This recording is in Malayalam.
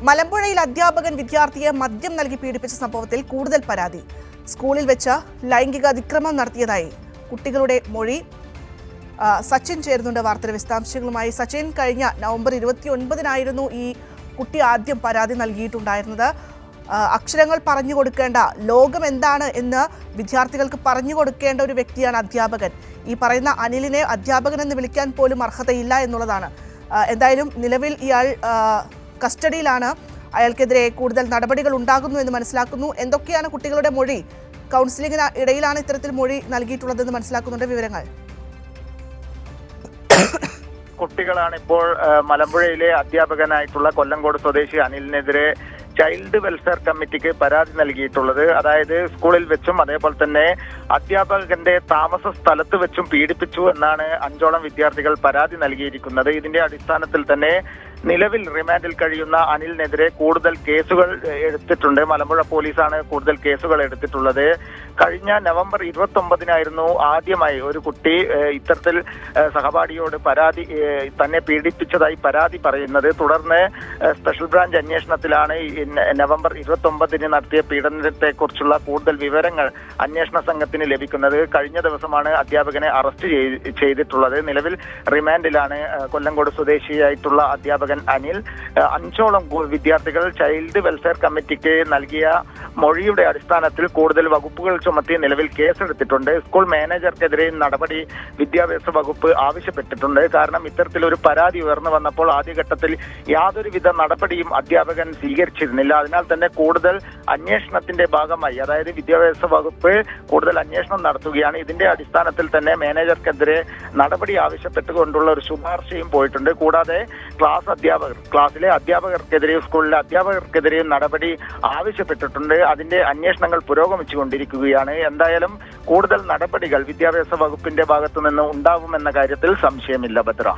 മലമ്പുഴയിൽ അധ്യാപകൻ വിദ്യാർത്ഥിയെ മദ്യം നൽകി പീഡിപ്പിച്ച സംഭവത്തിൽ കൂടുതൽ പരാതി. സ്കൂളിൽ വെച്ച് ലൈംഗിക അതിക്രമം നടത്തിയതായി കുട്ടികളുടെ മൊഴി. സച്ചിൻ ചേരുന്നുണ്ട് വാർത്തയുടെ വിശദാംശങ്ങളുമായി. സച്ചിൻ, കഴിഞ്ഞ നവംബർ 29-നായിരുന്നു ഈ കുട്ടി ആദ്യം പരാതി നൽകിയിട്ടുണ്ടായിരുന്നത്. അക്ഷരങ്ങൾ പറഞ്ഞു കൊടുക്കേണ്ട, ലോകം എന്താണ് എന്ന് വിദ്യാർത്ഥികൾക്ക് പറഞ്ഞു കൊടുക്കേണ്ട ഒരു വ്യക്തിയാണ് അധ്യാപകൻ. ഈ പറയുന്ന അനിലിനെ അധ്യാപകൻ എന്ന് വിളിക്കാൻ പോലും അർഹതയില്ല എന്നുള്ളതാണ്. എന്തായാലും നിലവിൽ ഇയാൾ കസ്റ്റഡിയിലാണ്. അയാൾക്കെതിരെ കൂടുതൽ നടപടികൾ ഉണ്ടാകുന്നു എന്ന് മനസ്സിലാക്കുന്നു. എന്തൊക്കെയാണ് കുട്ടികളുടെ മൊഴി? കൗൺസിലിംഗിന് ഇടയിലാണ് ഇത്തരത്തിൽ മൊഴി നൽകിയിട്ടുള്ളതെന്ന് മനസ്സിലാക്കുന്നുണ്ട്. വിവരങ്ങൾ. കുട്ടികളാണ് ഇപ്പോൾ മലമ്പുഴയിലെ അധ്യാപകനായിട്ടുള്ള കൊല്ലങ്കോട് സ്വദേശി അനിലിനെതിരെ ചൈൽഡ് വെൽഫെയർ കമ്മിറ്റിക്ക് പരാതി നൽകിയിട്ടുള്ളത്. അതായത് സ്കൂളിൽ വെച്ചും അതേപോലെ തന്നെ അധ്യാപകന്റെ താമസ സ്ഥലത്ത് വെച്ചും പീഡിപ്പിച്ചു എന്നാണ് 5ഓളം വിദ്യാർത്ഥികൾ പരാതി നൽകിയിരിക്കുന്നത്. ഇതിന്റെ അടിസ്ഥാനത്തിൽ തന്നെ നിലവിൽ റിമാൻഡിൽ കഴിയുന്ന അനിലിനെതിരെ കൂടുതൽ കേസുകൾ എടുത്തിട്ടുണ്ട്. മലമ്പുഴ പോലീസാണ് കൂടുതൽ കേസുകൾ എടുത്തിട്ടുള്ളത്. കഴിഞ്ഞ നവംബർ 29-നായിരുന്നു ആദ്യമായി ഒരു കുട്ടി ഇത്തരത്തിൽ സഹപാഠിയോട് തന്നെ പീഡിപ്പിച്ചതായി പരാതി പറയുന്നത്. തുടർന്ന് സ്പെഷ്യൽ ബ്രാഞ്ച് അന്വേഷണത്തിലാണ് നവംബർ 29-ന് നടത്തിയ പീഡനത്തെക്കുറിച്ചുള്ള കൂടുതൽ വിവരങ്ങൾ അന്വേഷണ സംഘത്തിന് ലഭിക്കുന്നത്. കഴിഞ്ഞ ദിവസമാണ് അധ്യാപകനെ അറസ്റ്റ് ചെയ്തിട്ടുള്ളത്. നിലവിൽ റിമാൻഡിലാണ് കൊല്ലങ്കോട് സ്വദേശിയായിട്ടുള്ള അധ്യാപകൻ അനിൽ. 5ഓളം വിദ്യാർത്ഥികൾ ചൈൽഡ് വെൽഫെയർ കമ്മിറ്റിക്ക് നൽകിയ മൊഴിയുടെ അടിസ്ഥാനത്തിൽ കൂടുതൽ വകുപ്പുകൾ ചുമത്തി നിലവിൽ കേസെടുത്തിട്ടുണ്ട്. സ്കൂൾ മാനേജർക്കെതിരെയും നടപടി വിദ്യാഭ്യാസ വകുപ്പ് ആവശ്യപ്പെട്ടിട്ടുണ്ട്. കാരണം ഇത്തരത്തിലൊരു പരാതി ഉയർന്നു വന്നപ്പോൾ ആദ്യഘട്ടത്തിൽ യാതൊരുവിധ നടപടിയും അധ്യാപകൻ സ്വീകരിച്ചിരുന്നില്ല. അതിനാൽ തന്നെ കൂടുതൽ അന്വേഷണത്തിന്റെ ഭാഗമായി, അതായത് വിദ്യാഭ്യാസ വകുപ്പ് കൂടുതൽ അന്വേഷണം നടത്തുകയാണ്. ഇതിന്റെ അടിസ്ഥാനത്തിൽ തന്നെ മാനേജർക്കെതിരെ നടപടി ആവശ്യപ്പെട്ടുകൊണ്ടുള്ള ഒരു ശുപാർശയും പോയിട്ടുണ്ട്. കൂടാതെ ക്ലാസ്സിലെ അധ്യാപകർക്കെതിരെയും സ്കൂളിലെ അധ്യാപകർക്കെതിരെയും നടപടി ആവശ്യപ്പെട്ടിട്ടുണ്ട്. അതിന്റെ അന്വേഷണങ്ങൾ പുരോഗമിച്ചുകൊണ്ടിരിക്കുകയാണ്. എന്തായാലും കൂടുതൽ നടപടികൾ വിദ്യാഭ്യാസ വകുപ്പിന്റെ ഭാഗത്തു നിന്ന് ഉണ്ടാകുമെന്ന കാര്യത്തിൽ സംശയമില്ല. ഭദ്ര.